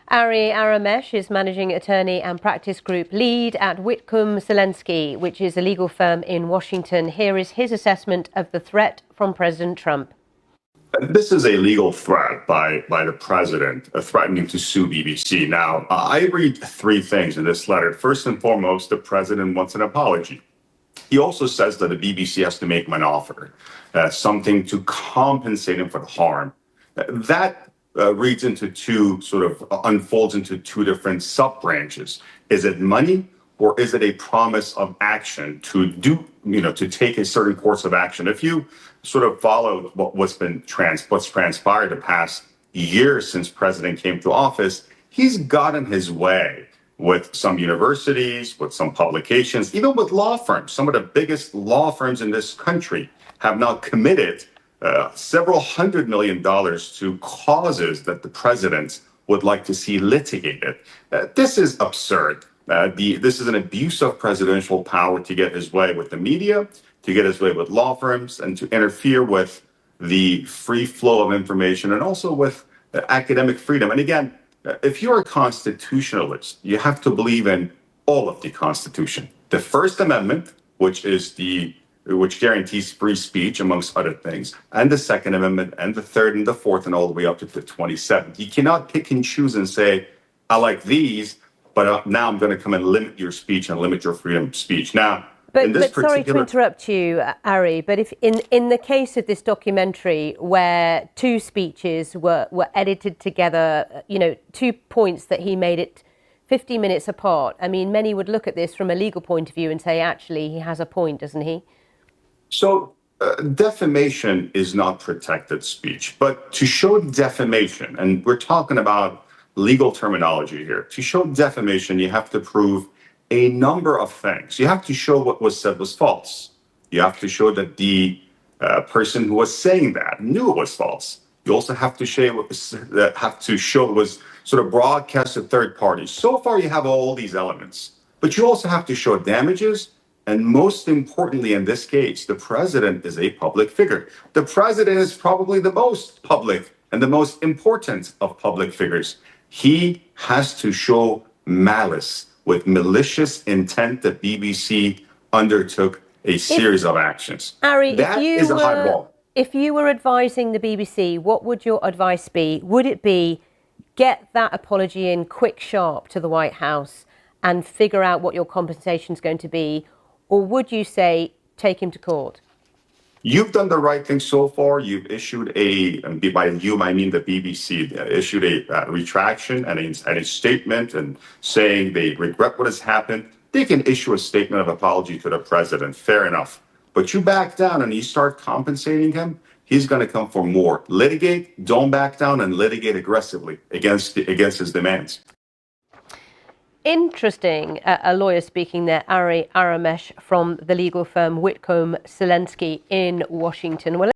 Aramesh is managing attorney and practice group lead at Whitcomb Selinsky, which is a legal firm in Washington. Here is his assessment of the threat from President Trump. This is a legal threat by the president threatening to sue BBC. Now, I read three things in this letter. First and foremost, the president wants an apology. He also says that the BBC has to make him an offer, something to compensate him for the harm. That reads into unfolds into two different sub-branches. Is it money, or is it a promise of action to take a certain course of action? If you sort of followed what's transpired the past year since president came to office, he's gotten his way with some universities, with some publications, even with law firms. Some of the biggest law firms in this country have now committed several $100 million to causes that the president would like to see litigated. This is absurd. This is an abuse of presidential power to get his way with the media, to get his way with law firms, and to interfere with the free flow of information and also with academic freedom. And again, if you're a constitutionalist, you have to believe in all of the Constitution. The First Amendment, which guarantees free speech, amongst other things, and the Second Amendment, and the Third, and the Fourth, and all the way up to the 27th. You cannot pick and choose and say, I like these, but now I'm going to come and limit your speech and limit your freedom of speech. Now, But sorry to interrupt you, Ari, but if in the case of this documentary where two speeches were edited together, 2 points that he made it 50 minutes apart, I mean, many would look at this from a legal point of view and say, actually, he has a point, doesn't he? So defamation is not protected speech, but to show defamation, and we're talking about legal terminology here, to show defamation, you have to prove a number of things. You have to show what was said was false. You have to show that the person who was saying that knew it was false. You also have to show it was sort of broadcast to third parties. So far, you have all these elements, but you also have to show damages. And most importantly, in this case, the president is a public figure. The president is probably the most public and the most important of public figures. He has to show malice with malicious intent that BBC undertook a series of actions. Ari, that is a high ball. If you were advising the BBC, what would your advice be? Would it be get that apology in quick, sharp to the White House and figure out what your compensation is going to be? Or would you say take him to court? You've done the right thing so far. You've issued by you, I mean the BBC, issued a retraction and a statement and saying they regret what has happened. They can issue a statement of apology to the president. Fair enough. But you back down and you start compensating him, he's going to come for more. Litigate, don't back down, and litigate aggressively against his demands. Interesting. A lawyer speaking there, Aramesh from the legal firm Whitcomb Selinsky in Washington. Well,